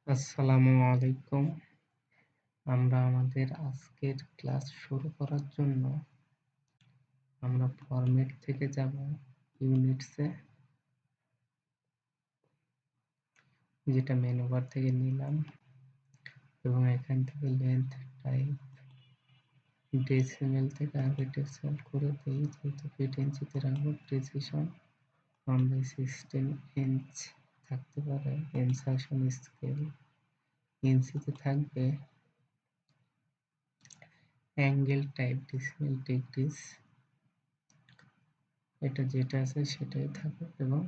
আসসালামু আলাইকুম। আমরা আমাদের আজকের ক্লাস শুরু করার জন্য আমরা ফরম্যাট থেকে যাব ইউনিটসে, যেটা মেনু বার থেকে নিলাম এবং এখান থেকে লেন্থ টাইপ ডেসিমেল থেকে আরবিটেকচার করে দিই, যেহেতু ফিট ইঞ্চিতে রাখবো। প্রিসিশন আমরা 16 ইঞ্চ থাকতে পারে। ইনসার্শন স্কেল ইঞ্চিতে থাকবে। অ্যাঙ্গেল টাইপ ডেসিমেল ডিগ্রিস, এটা যেটা আছে সেটাই থাকবে এবং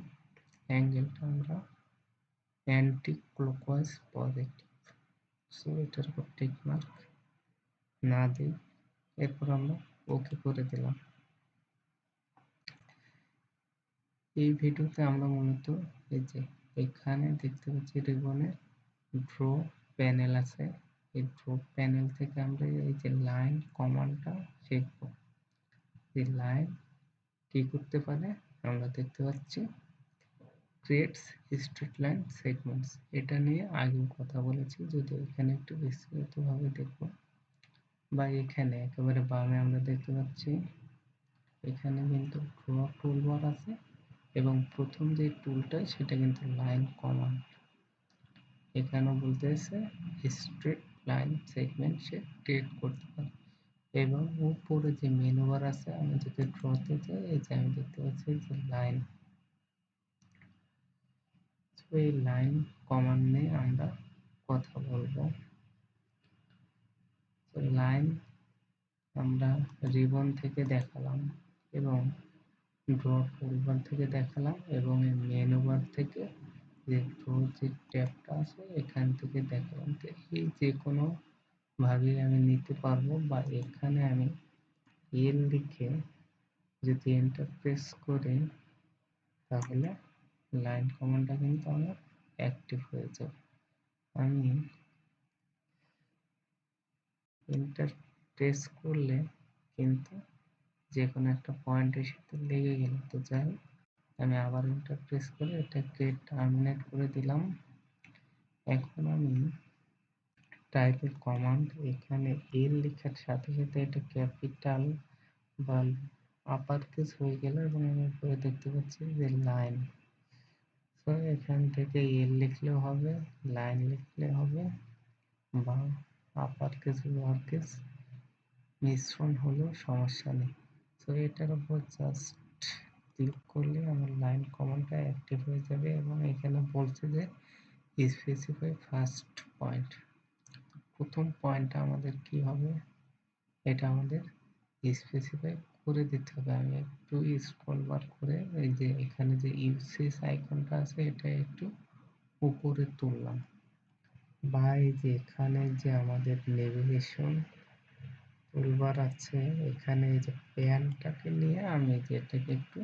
অ্যাঙ্গেলটা আমরা অ্যান্টি ক্লকওয়াইজ পজিটিভ, সো এটার উপর টিক মার্ক না দিই। এরপর আমরা ওকে করে দিলাম। এই ভিডিওতে আমরা মূলত এই যে এখানে দেখতে পাচ্ছি রিবনের ড্র প্যানেল আছে। এই ড্র প্যানেল থেকে আমরা এই যে লাইন কমান্ডটা শিখব। এই লাইন কি করতে পারে আমরা দেখতে পাচ্ছি, ক্রিয়েটস স্ট্রেট লাইন সেগমেন্টস, এটা নিয়ে আগেও কথা বলেছি, যদি এখানে একটু বিস্তারিতভাবে দেখব। বা এখানে একেবারে বামে আমরা দেখতে পাচ্ছি এখানে কিন্তু ড্র টুলবার আছে এবং প্রথম যে টুলটা সেটা কিন্তু লাইন কমান্ড। এখানেও বলতেছে স্ট্রেট লাইন সেগমেন্ট সে ক্রিয়েট করতে পারে। এবং উপরে যে মেনু বার আছে, আমি যদি ড্রতে যাই, এই যে আমি দেখতে পাচ্ছি যে লাইন, এই লাইন কমান্ড নিয়ে আমরা কথা বলবো। লাইন আমরা রিবন থেকে দেখালাম এবং ড্র টুলবার থেকে দেখালাম এবং এই মেনু বার থেকে যে ড্র যে ট্যাবটা আছে এখান থেকে দেখালাম। তো এই যে কোনো ভাবে আমি নিতে পারবো, বা এখানে আমি এল লিখে যদি এন্টার প্রেস করি তাহলে লাইন কমান্ডটা কিন্তু আমার অ্যাক্টিভ হয়ে যাবে। আমি এন্টার প্রেস করলে কিন্তু যে কোনো একটা পয়েন্টের সাথে লেগে গেল। তো যাই, আমি আবার এন্টার প্রেস করে এটাকে টার্মিনেট করে দিলাম। এখন আমি টাইপের কমান্ড এখানে এল লেখার সাথে সাথে এটা ক্যাপিটাল বা আপার কেস হয়ে গেল এবং আমি উপরে দেখতে পাচ্ছি যে লাইন। তো এখান থেকে এল লিখলেও হবে, লাইন লিখলে হবে, বা আপার কেস লোয়ার কেস মিশ্রণ হলেও সমস্যা নেই। তো এটার উপর জাস্ট ক্লিক করলে আমার লাইন কমান্ডটা অ্যাক্টিভ হয়ে যাবে এবং এখানে বলছে যে স্পেসিফাই ফার্স্ট পয়েন্ট। প্রথম পয়েন্টটা আমাদের কি হবে, এটা আমাদের স্পেসিফাই করে দিতে হবে। আমি একটু স্ক্রল বার করে এই যে এখানে যে ইউসেজ আইকনটা আছে এটা একটু উপরে তুললাম, বা এই যে এখানে যে আমাদের নেভিগেশন টুলবার আছে এখানে এই যে প্যানটাকে নিয়ে আমি যে এটাকে একটু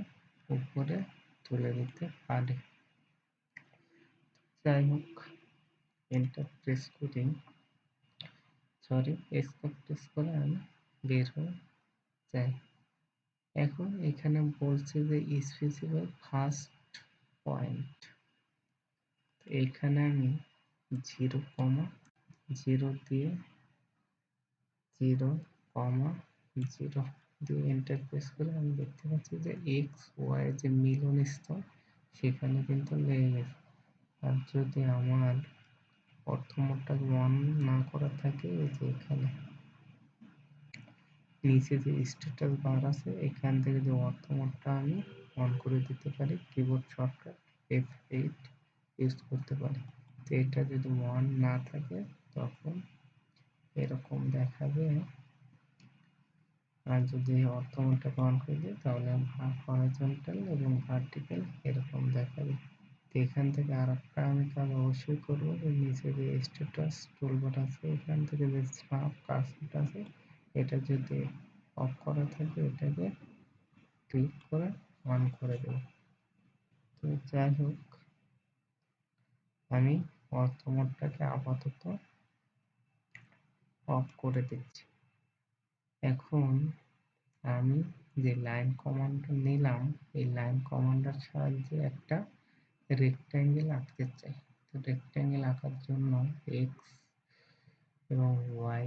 উপরে তুলে দিতে পারি। যাই হোক, এন্টার প্রেস করি, সরি এসকেপ প্রেস করে আমি বের হয়ে যাই। এখন এখানে বলছে যে স্পেসিফাই ফার্স্ট পয়েন্ট, এখানে আমি 0,0 দিয়ে 0,0 দিয়ে এন্টার প্রেস করে আমি দেখতে পাচ্ছি যে এক্স ওয়াই যে মিলন স্তর সেখানে কিন্তু লেগে গেছে। আর যদি আমার অর্থমোডটা অন না করা থাকে, এই যে এখানে নিচে যে স্ট্যাটাস বার আছে এখান থেকে যে অর্থমোডটা আমি অন করে দিতে পারি, কিবোর্ড শর্টকাট F8 ইউজ করতে পারি। তো এটা যদি অন না থাকে তখন এরকম দেখাবে, আর যদি অর্থমোডটাকে অন করে দিই তাহলে হরাইজন্টাল এবং ভার্টিক্যাল এরকম দেখাবে। তো এখান থেকে আর একটা আমি কাজ অবশ্যই করবো, যে নিচে যে স্ট্যাটাস টুলবার আছে এখান থেকে যে স্ন্যাপ কার্সরটা আছে এটা যদি অফ করা থাকে এটাকে ক্লিক করে অন করে দেব। তো যাই হোক, আমি অর্থমোডটাকে আপাতত অফ করে দিচ্ছি। এখন আমি যে লাইন কমান্ডটা নিলাম এই লাইন কমান্ডের সাহায্যে একটা রেক্ট্যাঙ্গেল আঁকতে চাই। তো রেক্ট্যাঙ্গেল আঁকার জন্য এক্স এবং ওয়াই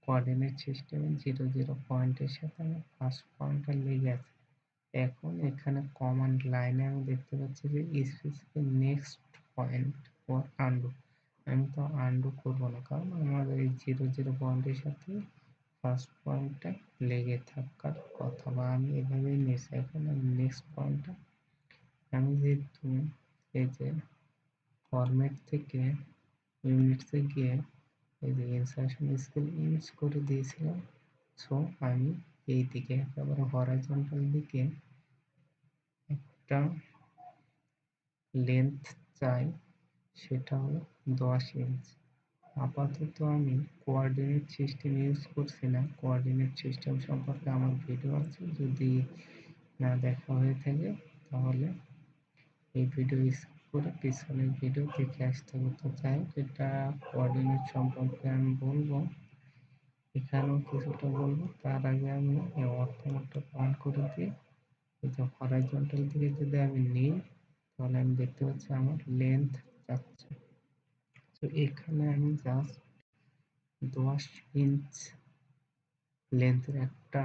কোঅর্ডিনেট সিস্টেমে 0 0 পয়েন্টের সাথে আমার ফার্স্ট পয়েন্টটা লেগে আছে। এখন এখানে কমান্ড লাইনে আমি দেখতে পাচ্ছি যে specific next point for undo. আমি তো আন্ডু করবো না, কারণ আমার এই 0 0 পয়েন্টের সাথে ফার্স্ট পয়েন্টটা লেগে থাকার কথা, বা আমি এভাবেই নিয়েছি। এখন আমি নেক্সট পয়েন্টটা আমি যেহেতু এই যে ফরম্যাট থেকে ইউনিটসে গিয়ে এই যে ইনসার্শন স্কেল ইউজ করে দিয়েছিলাম, সো আমি এই দিকে একেবারে হরাইজন্টাল দিকে একটা লেন্থ চাই, সেটা হলো 10 ইঞ্চ। আপাতত আমি কোঅর্ডিনেট সিস্টেম ইউজ করছি না। কোঅর্ডিনেট সিস্টেম সম্পর্কে আমার ভিডিও আছে, যদি না দেখা হয়ে থাকে তাহলে এই ভিডিও স্কিপ করে পিছনের ভিডিও দেখে আসতে হবে। তো যাই হোক, এটা কোঅর্ডিনেট সম্পর্কে আমি বলবো, এখানেও কিছুটা বলবো। তার আগে আমি এই অর্থমোটটা অন করে দিই। এই যে হরাইজন্টাল দিকে যদি আমি নিই, তাহলে আমি দেখতে পাচ্ছি আমার লেন্থ যাচ্ছে। তো এখানে আমি জাস্ট 10 ইঞ্চ লেন্থের একটা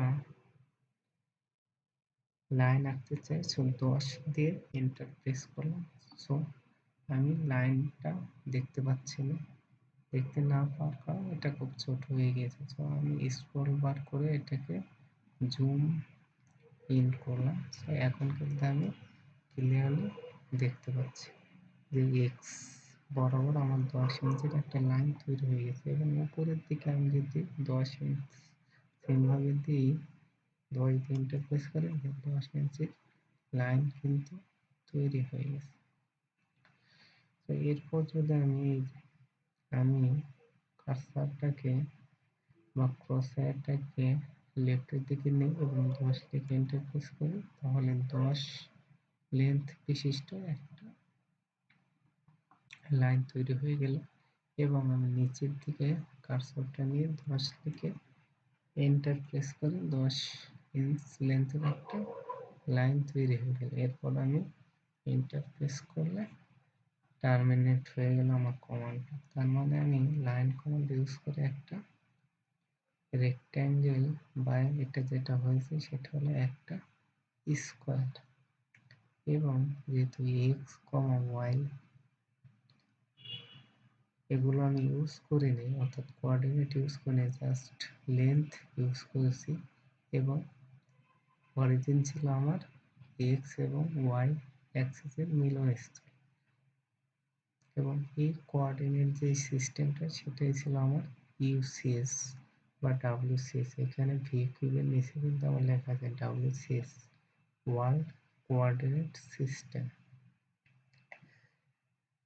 লাইন আঁকতে চাই। সো 10 দিয়ে এন্টার প্রেস করলাম। সো আমি লাইনটা দেখতে পাচ্ছি না, দেখতে না পাওয়ার কারণে এটা খুব ছোট হয়ে গেছে। সো আমি স্ক্রল বার করে এটাকে জুম ইন করলাম। সো এখন কিন্তু আমি ক্লিয়ারলি দেখতে পাচ্ছি যে এক্স বরাবর আমার 10 ইঞ্চের একটা লাইন তৈরি হয়ে গেছে, এবং উপরের দিকে আমি যদি 10 ইঞ্চ সেমভাবে দিই, 10 দিয়ে ইন্টারফেস করে 10 ইঞ্চির লাইন কিন্তু তৈরি হয়ে গেছে। তো এরপর যদি আমি কার্সারটাকে বা ক্রসহায়ারটাকে লেফটের দিকে নিই এবং 10 লিখে ইন্টারফেস করি, তাহলে 10 লেন্থ বিশিষ্ট একটা লাইন তৈরি হয়ে গেল। এবং আমি নিচের দিকে কার্সরটা নিয়ে 10 লিখে এন্টার প্রেস করে 10 ইঞ্চ লেন্থের একটা লাইন তৈরি হয়ে গেল। এরপর আমি এন্টার প্রেস করলে টার্মিনেট হয়ে গেল আমার কমান্ডটা। তার মানে আমি লাইন কমান্ড ইউজ করে একটা রেক্ট্যাঙ্গেল বা এটা যেটা হয়েছে সেটা হলো একটা স্কোয়ার। এবং যেহেতু এক্স ওয়াই এগুলো আমি ইউজ করিনি, অর্থাৎ কোঅর্ডিনেট ইউজ করিনি, জাস্ট লেন্থ ইউজ করেছি। এবং অরিজিন ছিল আমার এক্স এবং ওয়াই অ্যাক্সিসের মিলনস্থল, এবং এই কোঅর্ডিনেট যে সিস্টেমটা সেটাই ছিল আমার ইউসিএস বা ডাব্লিউসিএস। এখানে ভি কিউবের নিচে কিন্তু আমার লেখা আছে ডাব্লিউসিএস, ওয়ার্ল্ড কোঅর্ডিনেট সিস্টেম।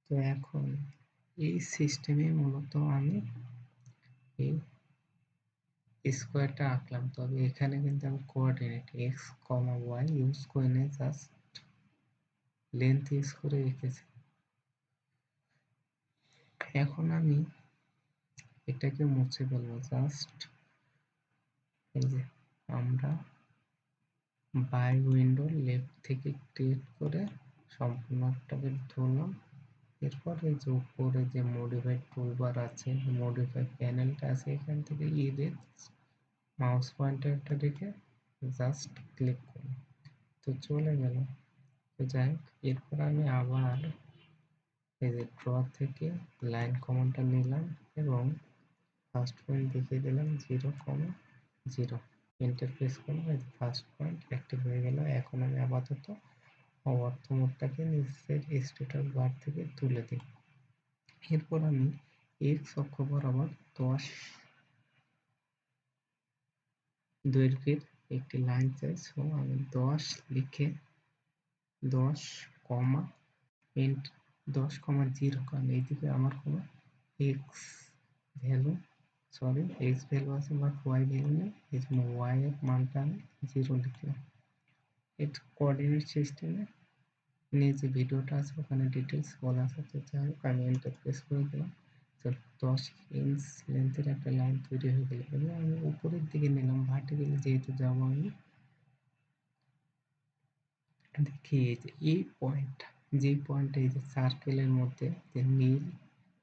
তো এখন এই সিস্টেমে মূলত আমি এই স্কোয়ারটা আঁকলাম, তবে এখানে কিন্তু আমি কোঅর্ডিনেট এক্স ওয়াই ইউজ করে নিয়ে জাস্ট লেন্থ ইউজ করে রেখেছি। এখন আমি এটাকে মুছে ফেলবো। জাস্ট এই যে আমরা বাই উইন্ডো লেফট থেকে ক্রিয়েট করে সম্পূর্ণটাকে ধরলাম। এরপর এই যে উপরে যে মডিফাই টুলবার আছে, মডিফাই প্যানেলটা আছে, এখান থেকে ইরেজ মাউস পয়েন্টারটা রেখে জাস্ট ক্লিক করলাম, তো চলে গেল। তো যাই হোক, এরপর আমি আবার এই যে ড্র থেকে লাইন কমান্ডটা নিলাম এবং ফার্স্ট পয়েন্ট দেখিয়ে দিলাম 0, 0 ইন্টারফেস করলাম। এই ফার্স্ট পয়েন্ট অ্যাক্টিভ হয়ে গেল। এখন আমি আপাতত অর্থমোডটাকে নিচের স্ট্যাটাস বার থেকে তুলে দিই। এরপর আমি এক্স অক্ষ বরাবর 10 দৈর্ঘ্যের একটি লাইন চাই। সো আমি 10 লিখে 10 কমা 10,0, কারণ এইদিকে আমার কোনো এক্স ভ্যালু এক্স ভ্যালু আছে বাট ওয়াই ভ্যালু নেই, এই জন্য ওয়াই এর মানটা আমি 0 লিখলাম। এর কোঅর্ডিনেট সিস্টেমে নিয়ে যে ভিডিওটা আছে ওখানে ডিটেলস বলা আছে। তো যাই হোক, আমি এন্টার প্রেস করে দিলাম। তো 10 ইঞ্চ লেন্থের একটা লাইন তৈরি হয়ে গেল, এবং আমি উপরের দিকে নিলাম ভার্টিক্যালি যেহেতু যাবো আমি। দেখি এই যে এই পয়েন্ট যে পয়েন্টে এই যে সার্কেলের মধ্যে যে নীল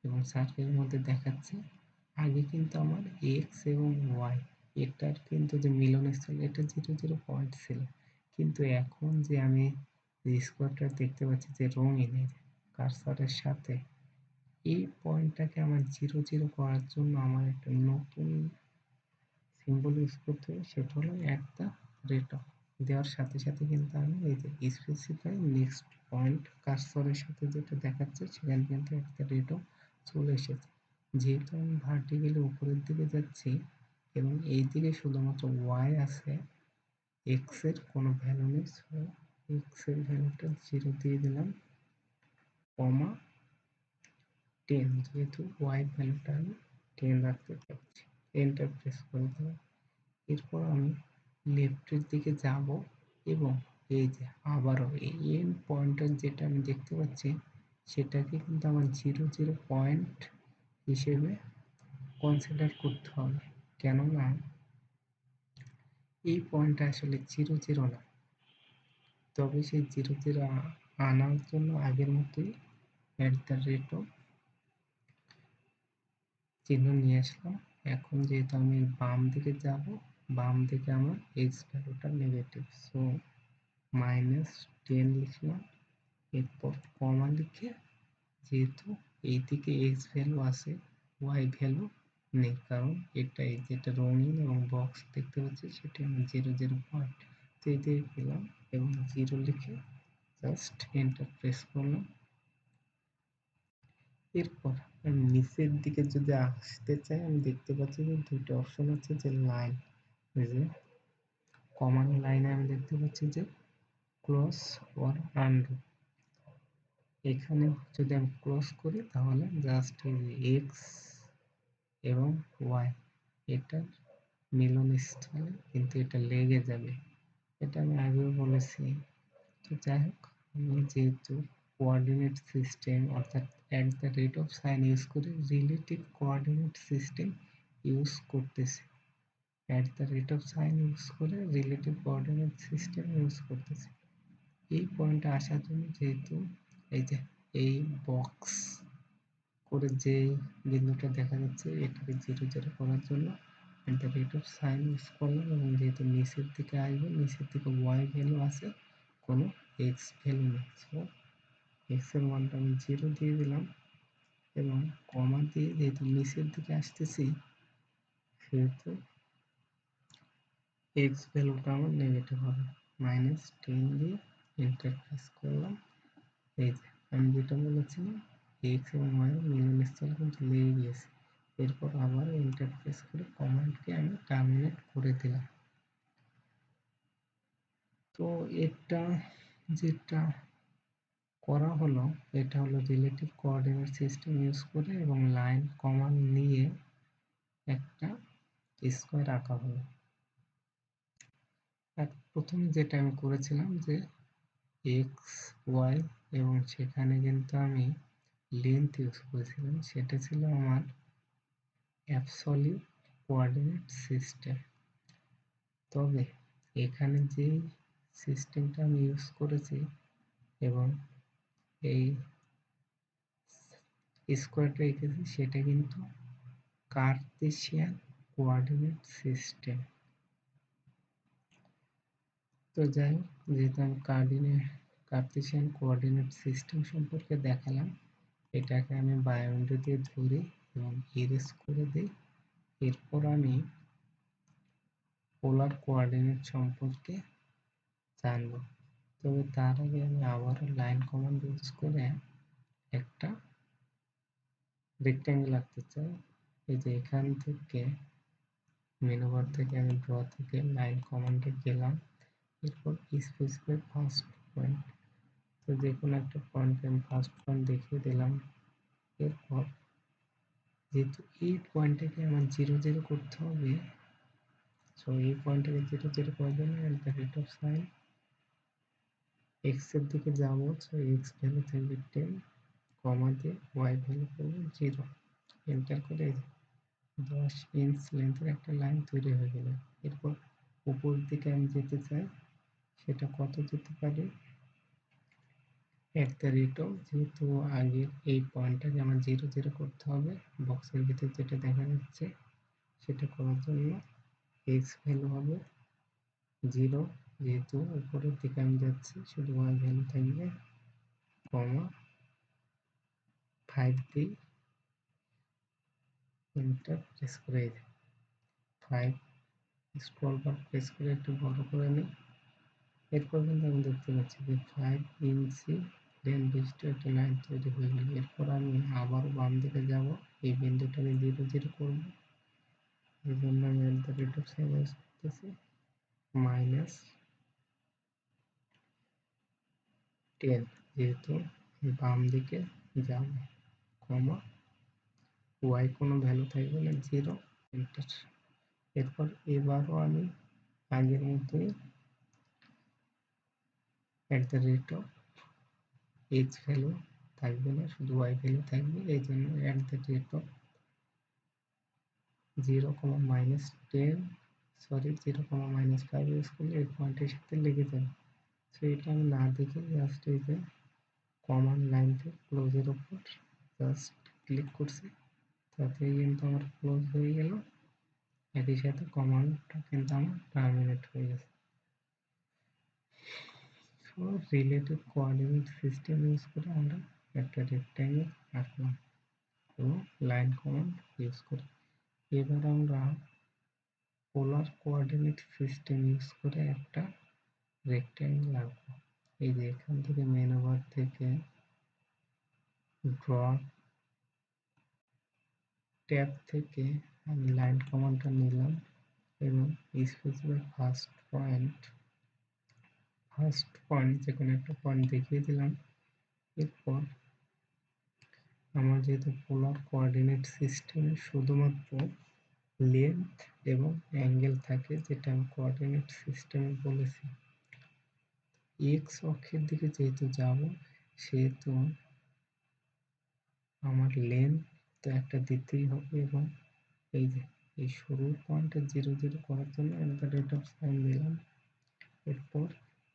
এবং সার্কেলের মধ্যে দেখাচ্ছে, আগে কিন্তু আমার এক্স এবং ওয়াই এটার কিন্তু যে মিলনস্থল এটা 0 0 পয়েন্ট ছিল, কিন্তু এখন যে আমি স্কোয়ারটা দেখতে পাচ্ছি যে রঙিন কার্সারের সাথে, এই পয়েন্টটাকে আমার 0 0 করার জন্য আমার একটা নতুন সিম্বল ইউজ করতে হবে, সেটা হলো একটা রেট অফ দেওয়ার সাথে সাথে কিন্তু আমি এই যে স্পেসিফাই নেক্সট পয়েন্ট কার্সরের সাথে যেটা দেখাচ্ছে সেখানে কিন্তু একটা রেট অফ চলে এসেছে। যেহেতু আমি ভার্টিক্যালি উপরের দিকে যাচ্ছি এবং এই দিকে শুধুমাত্র ওয়াই আছে, এক্স এর কোনো ভ্যালু নেই, সো এক্স এর ভ্যালুটা 0 দিয়ে দিলাম, কমা 10, যেহেতু ওয়াই ভ্যালুটা আমি 10 রাখতে চাচ্ছি, এন্টার প্রেস করে দিলাম। এরপর আমি লেফটের দিকে যাব এবং এই যে আবারও এই এন্ড পয়েন্টার যেটা আমি দেখতে পাচ্ছি সেটাকে কিন্তু আমার 0 0 পয়েন্ট হিসেবে কনসিডার করতে হবে, কেননা এই পয়েন্টটা আসলে 0 0 না, তবে সেই 0 0 আনার জন্য আগের মতোই অ্যাট দ্য রেট অফ চিহ্ন নিয়ে আসলাম। এখন যেহেতু আমি বাম দিকে যাব, বাম দিকে আমার এক্স ভ্যালুটা নেগেটিভ, সো -10 লিখলাম, এরপর কমা লিখে, যেহেতু এইদিকে এক্স ভ্যালু আছে ওয়াই ভ্যালু নেই, কারণ এটাই যেটা রঙিন এবং বক্স দেখতে পাচ্ছি সেটা আমি 0 0 পয়েন্ট, তো এদিকে পেলাম এবং 0 লিখে জাস্ট এন্টার প্রেস করলাম। এরপর আমি নিচের দিকে যদি আসতে চাই, আমি দেখতে পাচ্ছি যে দুটো অপশন আছে, যে লাইন, যে কমান্ড লাইনে আমি দেখতে পাচ্ছি যে ক্রস অর আনডু। এখানে যদি আমি ক্রস করি তাহলে জাস্ট এক্স এবং ওয়াই এটার মিলনস্থলে কিন্তু এটা লেগে যাবে, এটা আমি আগেও বলেছি। তো যাই হোক, আমি যেহেতু কোঅর্ডিনেট সিস্টেম অর্থাৎ at the rate of sign use করে রিলেটিভ কোঅর্ডিনেট সিস্টেম ইউজ করতেছি, at the rate of sign use করে রিলেটিভ কোঅর্ডিনেট সিস্টেম ইউজ করতেছি। এই পয়েন্টে আসার জন্য যেহেতু এই যে এই বক্স করে যে বিন্দুটা দেখা যাচ্ছে এটাকে 0 0 করার জন্য at the rate of sign use করলাম, এবং যেহেতু নিচের দিকে আসবে, নিচের দিকে ওয়াই ভ্যালু আছে, কোনো এক্স ভ্যালু নেই, সো এক্স এর মানটা আমি 0 দিয়ে দিলাম এবং কমা দিয়ে যেহেতু নিচের দিকে আসতেছি সেহেতু এক্স ভ্যালুটা আমার নেগেটিভ হবে, -10 দিয়ে এন্টার প্রেস করলাম। এই যে আমি যেটা বলেছিলাম এক্স এবং ওয়াই এর মিলনস্থল কিন্তু লেগে গিয়েছে। এরপর আবার এন্টার প্রেস করে কমান্ডকে আমি টার্মিনেট করে দিলাম। তো এটা যেটা করা হলো, এটা হলো রিলেটিভ কোঅর্ডিনেট সিস্টেম ইউজ করে এবং লাইন কমান্ড নিয়ে একটা স্কোয়ার আঁকা হলো। আর প্রথমে যেটা আমি করেছিলাম যে এক্স ওয়াই এবং সেখানে কিন্তু আমি লেন্থ ইউজ করেছিলাম, সেটা ছিল আমার অ্যাবসলিউট কোঅর্ডিনেট সিস্টেম। তবে এখানে যে সিস্টেমটা আমি ইউজ করেছি এবং এই স্কোয়ারটা এঁকেছি সেটা কিন্তু কার্তেশিয়ান কোঅর্ডিনেট সিস্টেম। তো যাই হোক, যেহেতু আমি কার্তেশিয়ান কোঅর্ডিনেট সিস্টেম সম্পর্কে দেখালাম, এটাকে আমি বায়োউইন্ডো দিয়ে ধরি এবং ইরেজ করে দিই। এরপর আমি পোলার কোঅর্ডিনেট সম্পর্কে জানব, তবে তার আগে আমি আবারও লাইন কমান্ড ইউজ করে একটা রেক্ট্যাঙ্গেল আঁকতে চাই। এই যে এখান থেকে মেনু বার থেকে আমি ড্র থেকে লাইন কমান্ডে গেলাম, এরপর স্পেসিফাই ফার্স্ট পয়েন্ট, তো যে কোনো একটা পয়েন্টে আমি ফার্স্ট পয়েন্ট দেখিয়ে দিলাম। এরপর যেহেতু এই পয়েন্টটাকে আমার 0 0 করতে হবে, সো এই পয়েন্টটাকে 0 0 করার জন্য at the rate of sine x এর দিকে যাবো, সো এক্স ভ্যালু থাকবে 10, কমা দিয়ে ওয়াই ভ্যালু করবো 0, এন্টার করে 10 ইঞ্চ লেন্থের একটা লাইন তৈরি হয়ে গেল। এরপর উপর দিকে আমি যেতে চাই, সেটা কত যেতে পারে, এট দ্য রেট অফ, যেহেতু আগের এই পয়েন্টটাকে আমার 0 0 করতে হবে, বক্সের ভিতরে যেটা দেখা যাচ্ছে সেটা করার জন্য এক্স ভ্যালু হবে 0, যেহেতু উপরের দিকে আমি যাচ্ছি শুধু ওয়াই ভ্যালু থাকবে, কমা 5 দিই, এন্টার প্রেস করে 5 স্ক্রল বার প্রেস করে একটু বড় করে নিই। এরপর কিন্তু আমি দেখতে পাচ্ছি যে 5 ইঞ্চি লেন বিশিষ্ট একটা লাইন তৈরি হয়ে গেল। এরপর আমি আবার বাম দিকে যাব, এই বিন্দুটাকে 0 0 করব। এই জন্য আমি at the rate of sign use করতেছি, মাইনাস 10, যেহেতু বাম দিকে যাব, কমা ওয়াই কোনো ভ্যালু থাকবে না, 0, এন্টার। এরপর এবারও আমি আগের মতোই at the rate of, H value থাকবে না, শুধু ওয়াই ভ্যালু থাকবে। এই জন্য at the rate of 0, -10, sorry 0, -5 use করলে এই পয়েন্টের সাথে লেগে যাবে। সো এটা আমি না দেখে জাস্ট এই যে কমান্ড লাইনতে ক্লোজের উপর জাস্ট ক্লিক করছি, তাতেই কিন্তু আমার ক্লোজ হয়ে গেল। একই সাথে কমান্ডটা কিন্তু আমার টার্মিনেট হয়ে গেছে। So relative coordinate system use করে আমরা একটা রেক্ট্যাঙ্গেল আঁকলাম এবং লাইন কমান্ড ইউজ করি। এবার আমরা পোলার কোঅর্ডিনেট সিস্টেম ইউজ করে একটা রেক্ট্যাঙ্গেল আঁকবো। এই যে এখান থেকে মেনু বার থেকে ড্র ট্যাব থেকে আমি লাইন কমান্ডটা নিলাম এবং স্পেসিফাই ফার্স্ট পয়েন্ট যে কোনো একটা পয়েন্ট দেখিয়ে দিলাম। এরপর আমার যেহেতু পোলার কোঅর্ডিনেট সিস্টেমে শুধুমাত্র লেন্থ এবং অ্যাঙ্গেল থাকে, যেটা আমি কোঅর্ডিনেট সিস্টেমে বলেছি, এক্স অক্ষের দিকে যেহেতু যাব সেহেতু আমার লেন্থ তো একটা দিতেই হবে, এবং এই যে এই শুরুর পয়েন্টে 0 0 করার জন্য at the rate of sign দিলাম। এরপর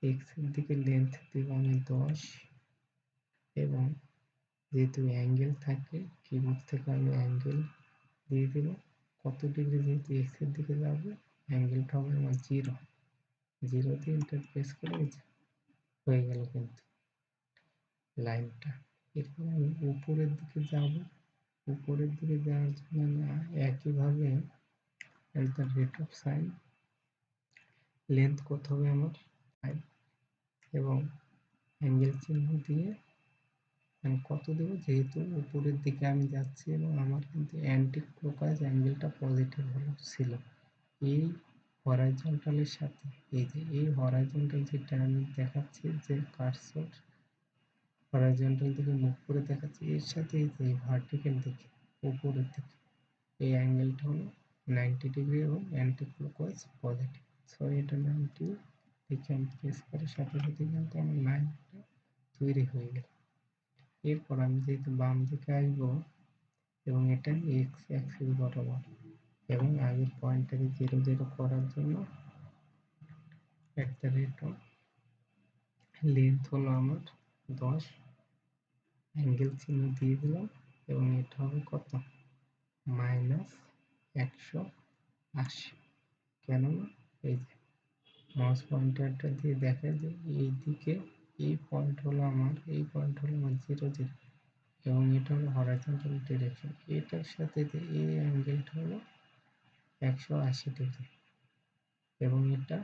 এক্স এর দিকে লেন্থ দিব আমি 10, এবং যেহেতু অ্যাঙ্গেল থাকে কিবোর্ড থেকে আমি অ্যাঙ্গেল দিয়ে দিব কত ডিগ্রি, যেহেতু এক্স এর দিকে যাবে অ্যাঙ্গেলটা হবে আমার 0, 0 দিয়ে এন্টার প্রেস করে হয়ে গেল কিন্তু লাইনটা। এরপর আমি উপরের দিকে যাব, উপরের দিকে যাওয়ার জন্য একইভাবে at the rate of sign length কত হবে আমার 5, এবং অ্যাঙ্গেল চিহ্ন দিয়ে আমি কত দেব, যেহেতু উপরের দিকে আমি যাচ্ছি এবং আমার কিন্তু অ্যান্টি ক্লকওয়াইজ অ্যাঙ্গেলটা পজিটিভ ছিল এই হরাইজন্টালের সাথে। এই যে এই হরাইজন্টাল যেটা আমি দেখাচ্ছি, যে কার্সর হরাইজন্টাল থেকে মুখ করে দেখাচ্ছি, এর সাথে এই যে ভার্টিক্যাল দিকে উপরের দিকে এই অ্যাঙ্গেলটা হলো 90 ডিগ্রি এবং অ্যান্টি ক্লকওয়াইজ পজিটিভ। সো এটা 90 দিকে আমি প্রেস করার সাথে সাথে কিন্তু আমার লাইনটা তৈরি হয়ে গেল। এরপর আমি যেহেতু বাম দিকে আসবো এবং এটা এক্স অ্যাক্সিস বরাবর, এবং আগের পয়েন্টটাকে 0 0 করার জন্য at the rate of length হলো আমার 10, অ্যাঙ্গেল চিহ্ন দিয়ে দিলাম, এবং এটা হবে কত, -180। কেননা এই যে মাউস পয়েন্টারটা দিয়ে দেখা যে এই দিকে এই পয়েন্ট হলো আমার 0 0, এবং এটা হলো হরাইজন্টাল ডিরেকশন, এটার সাথে যে এই অ্যাঙ্গেলটা হলো 180 ডিগ্রি, এবং এটা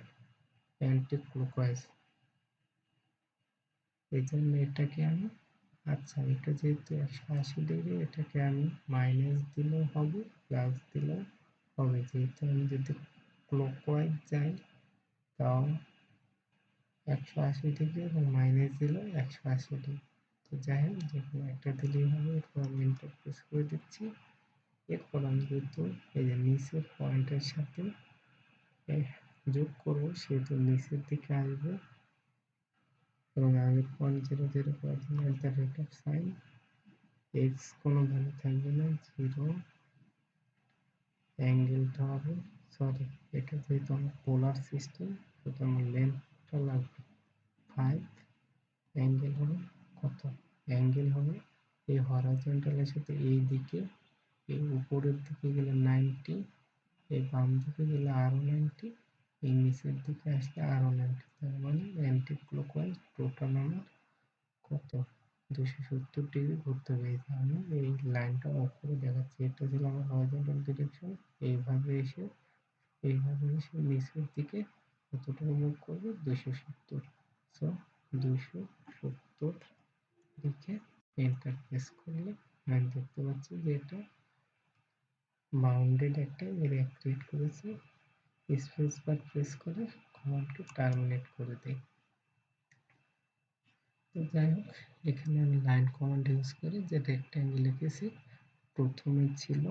অ্যান্টি ক্লকওয়াইজ। এই জন্য এটাকে আমি, আচ্ছা এটা যেহেতু 180 ডিগ্রি, এটাকে আমি মাইনাস দিলেও হবে প্লাস দিলেও হবে, যেহেতু আমি যদি ক্লকওয়াইজ যাই তাও 180 ডিগ্রি এবং মাইনাস দিলেও 180 ডিগ্রি। তো যাই হোক যে কোনো একটা দিলেই হবে। এরপর আমি এন্টার প্রেস করে দিচ্ছি। এরপর আমি যেহেতু এই যে নিচের পয়েন্টের সাথে যোগ করবো সেহেতু নিচের দিকে আসবে, এবং আগের পয়েন্ট 0 0 করার জন্য at the rate of sine x কোনো ভ্যালু থাকবে না, 0, অ্যাঙ্গেলটা হবে, সরি এটা যেহেতু আমার পোলার সিস্টেম সেটা আমার লেন্থটা লাগবে 5, অ্যাঙ্গেল হবে কত অ্যাঙ্গেল হবে এই হরাইজন্টালের সাথে এই দিকে, এই উপরের দিকে গেলে 90, এই বাম দিকে গেলে আরো 90, এই নিচের দিকে আসলে আরো 90। তার মানে অ্যান্টি ক্লকওয়াইজ টোটাল আমার কত 270 ডিগ্রি ঘুরতে হবে। আমি এই লাইনটা উপরে দেখাচ্ছি, এটা ছিল আমার হরাইজন্টাল ডিরেকশন। এইভাবে এসে নিচের দিকে কতটুকু মুভ করবে 270। সো 270 লিখে এন্টার প্রেস করলে আমি দেখতে পাচ্ছি যে এটা বাউন্ডেড একটা এরিয়া ক্রিয়েট করেছে। স্পেস বার প্রেস করে কমান্ডকে টার্মিনেট করে দেই। তো যাই হোক, এখানে আমি লাইন কমান্ড ইউজ করে যে রেক্ট্যাঙ্গেল এঁকেছি, প্রথমে ছিল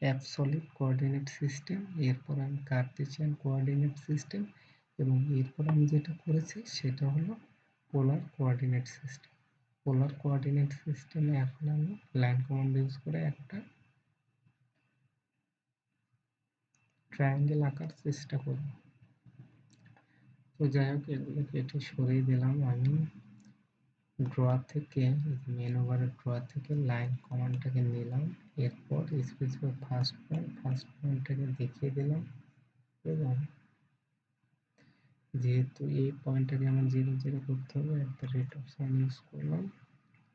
অ্যাবসলিউট কোঅর্ডিনেট সিস্টেম, এরপর আমি কার্টেসিয়ান কোঅর্ডিনেট সিস্টেম, এবং এরপর আমি যেটা করেছি সেটা হলো polar coordinate system. Polar coordinate সিস্টেমে এখন আমি লাইন কমান্ড ইউজ করে একটা ট্রায়াঙ্গেল আঁকার চেষ্টা করব। তো যাই হোক, এগুলো কেটে সরিয়ে দিলাম। আমি ড্র থেকে মেনু বারের ড্র থেকে লাইন কমান্ডটাকে নিলাম, এরপর স্পেসিফাই ফার্স্ট পয়েন্টটাকে দেখিয়ে দিলাম, এবং যেহেতু এই পয়েন্টটাকে আমার 0 0 করতে হবে, একটা রেট অফ সাইন ইউজ করলাম,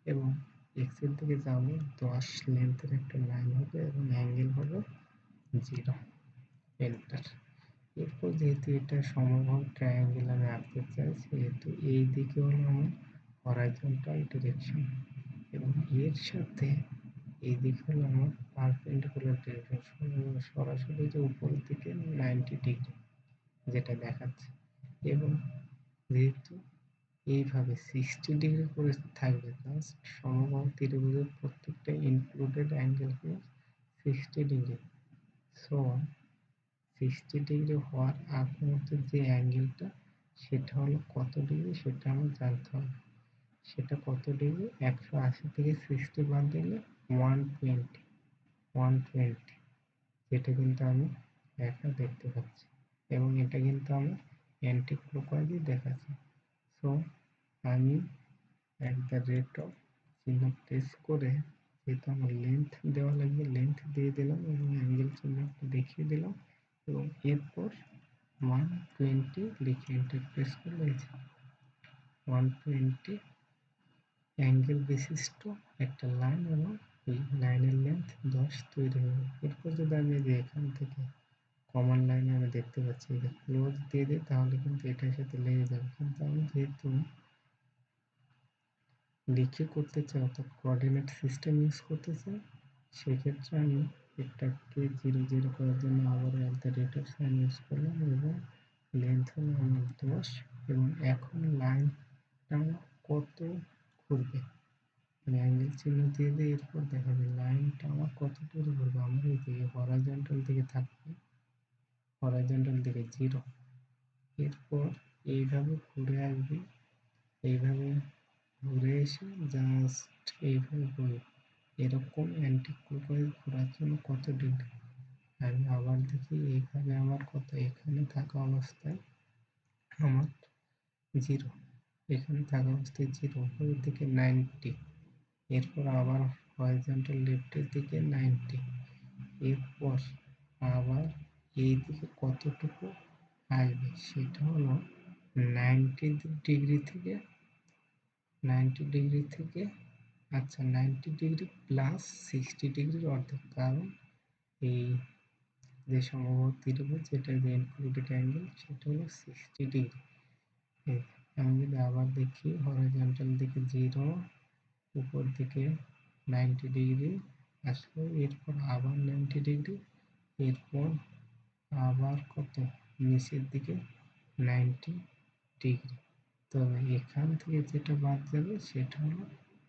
এবং এক্স এর দিকে যাব 10 লেন্থের একটা লাইন হবে এবং অ্যাঙ্গেল হবে 0, এন্টার। এরপর যেহেতু এটা সমবাহু ট্রায়াঙ্গেল আমি আঁকতে চাই, সেহেতু এই দিকে হলো আমার হরাইজন্টাল ডিরেকশন, এবং এর সাথে এই দিক হলো আমার পারপেন্ডিকুলার ডিরেকশন, সরাসরি যে উপরের দিকে 90 ডিগ্রি যেটা দেখাচ্ছে। এবং যেহেতু এইভাবে 60 ডিগ্রি করে থাকবে, জাস্ট সমবাহু ত্রিভুজের প্রত্যেকটা ইনক্লুডেড অ্যাঙ্গেল হলো 60 ডিগ্রি। সো 60 ডিগ্রি হওয়ার আগ মুহূর্তে যে অ্যাঙ্গেলটা, সেটা হলো কত ডিগ্রি সেটা আমার জানতে হবে। সেটা কত ডিগ্রি, 180 থেকে 60 বাদ দিলে 120, যেটা কিন্তু আমি একা দেখতে পাচ্ছি, এবং এটা কিন্তু আমি অ্যান্টি ক্লকওয়াইজই দেখাচ্ছি। সো আমি অ্যাট দ্য রেট অফ চিহ্ন প্রেস করে, যেহেতু আমার লেন্থ দেওয়া লাগবে, লেন্থ দিয়ে দিলাম এবং অ্যাঙ্গেল চিহ্ন দেখিয়ে দিলাম, এবং এরপর 120 লিখে এন্টার প্রেস করলে 120 অ্যাঙ্গেল বিশিষ্ট একটা লাইন, এবং এই লাইনের লেন্থ 10 তৈরি হবে। এরপর যদি আমি যে এখান থেকে কমন লাইনে আমি দেখতে পাচ্ছি যে ক্লোজ দিয়ে দিই, তাহলে কিন্তু এটার সাথে লেগে যাবে, কিন্তু আমি যেহেতু লিখে করতে চাই অর্থাৎ কোঅর্ডিনেট সিস্টেম ইউজ করতে চাই, সেক্ষেত্রে আমি এটাকে 0 0 করার জন্য আবার at the rate of sign use করলাম, এবং লেন্থ হলো আমার 10, এবং এখন লাইনটা কত ঘুরবে মানে অ্যাঙ্গেল চিহ্ন দিয়ে দিয়ে এরপর দেখাবে লাইনটা আমার কত দূরে ঘুরবে। আমার এই দিকে হরাইজন্টাল দিকে থাকবে, হরাইজন্টাল দিকে 0, এরপর এইভাবে ঘুরে আসবে, এইভাবে ঘুরে এসে জাস্ট এইভাবে ঘুরবে। এরকম অ্যান্টি ক্লকওয়াইজ ঘোরার জন্য কত ডিগ্রি, আমি আবার দেখি এইভাবে আমার কত, এখানে থাকা অবস্থায় আমার 0, এখানে থাকা অবস্থায় 0, উপরের দিকে 90, এরপর আবার হরাইজন্টাল লেফটের দিকে 90, এরপর আবার এই দিকে কতটুকু আসবে সেটা হলো 90 ডিগ্রি থেকে 90 ডিগ্রি থেকে আচ্ছা 90 ডিগ্রি প্লাস 60 ডিগ্রির অর্ধেক, কারণ এই যে সমবাহু ত্রিভুজ যেটা যে ইনক্লুডেড অ্যাঙ্গেল সেটা হলো 60 ডিগ্রি। আমি যদি আবার দেখি হরাইজন্টাল দিকে 0, উপর দিকে 90 ডিগ্রি আসলো, এরপর আবার 90 ডিগ্রি, এরপর আবার কত নিচের দিকে 90 ডিগ্রি। তো এখান থেকে যেটা বাদ যাবে সেটা হলো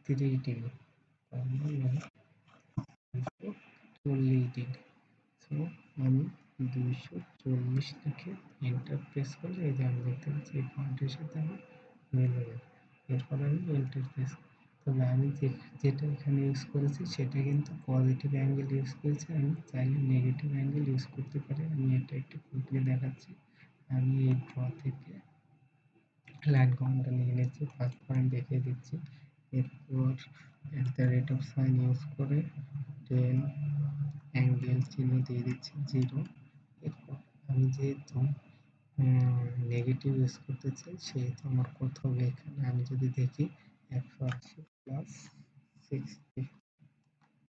30 ডিগ্রি, তার মানে 240 ডিগ্রি। সো আমি 240 লিখে এন্টার প্রেস করলে এই যে আমি দেখতে পাচ্ছি এই পয়েন্টের সাথে আমি মিলে যাবে। এরপর আমি এন্টার প্রেস, তবে আমি যেটা এখানে ইউজ করেছি সেটা কিন্তু পজিটিভ অ্যাঙ্গেল ইউজ করেছি, আমি চাইলে নেগেটিভ অ্যাঙ্গেল ইউজ করতে পারি। আমি এটা একটু ফুটিয়ে দেখাচ্ছি। আমি এই ড্র থেকে লাইন কমান্ডটা নিয়ে নিচ্ছি, ফার্স্ট পয়েন্ট দেখিয়ে দিচ্ছি, এরপর @সাইন ইউজ করে টেন অ্যাঙ্গেল চিহ্ন দিয়ে দিচ্ছি 0। এরপর আমি যেহেতু নেগেটিভ ইউজ করতে চাই সেহেতু আমার করতে হবে এখানে আমি যদি দেখি 180 প্লাস 60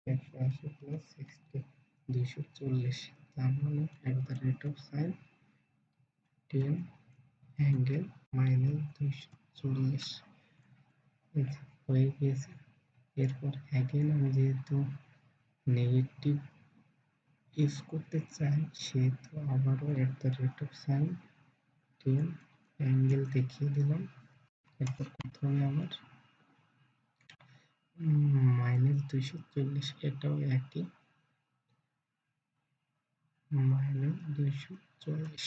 180 প্লাস 60 240, তার মানে সাইন 10 অ্যাঙ্গেল -240 হয়ে গিয়েছে। এরপর অ্যাগেন আমি যেহেতু নেগেটিভ ইউজ করতে চাই সেহেতু আবারও সাইন 10 অ্যাঙ্গেল দেখিয়ে দিলাম। এরপর প্রথমে আমার -240, এটাও একই -240।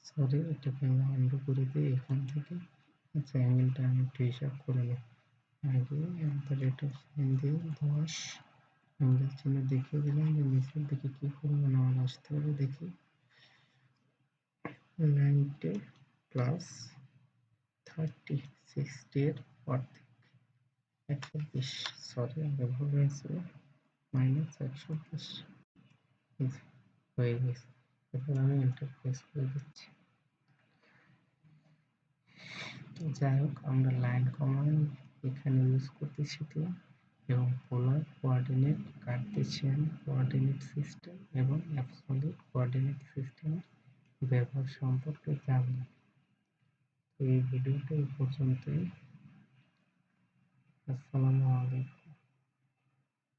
সরি, এটাকে আমি আন্ডু করে দিই এখান থেকে। আচ্ছা, অ্যাঙ্গেলটা আমি একটু হিসাব করে নিই। আগে সাইন দিয়ে 10 অ্যাঙ্গেল চিহ্ন দেখিয়ে দিলাম যে নিচের দিকে কি পরিমাণ আমার আসতে হবে দেখি। 90 প্লাস 30 60 এর অর্ধেক 120, সরি আগে ভুল হয়েছিল, -120 হয়ে গেছে। এরপর আমি এন্টার প্রেস করে দিচ্ছি। তো যাই হোক, আমরা লাইন কমান্ড এখানে ইউজ করতে শিখলাম এবং polar coordinate, Cartesian coordinate system এবং অ্যাবসলিউট কোঅর্ডিনেট সিস্টেমের ব্যবহার সম্পর্কে জানলাম। এই ভিডিওটা এই পর্যন্তই। আসসালামু আলাইকুম।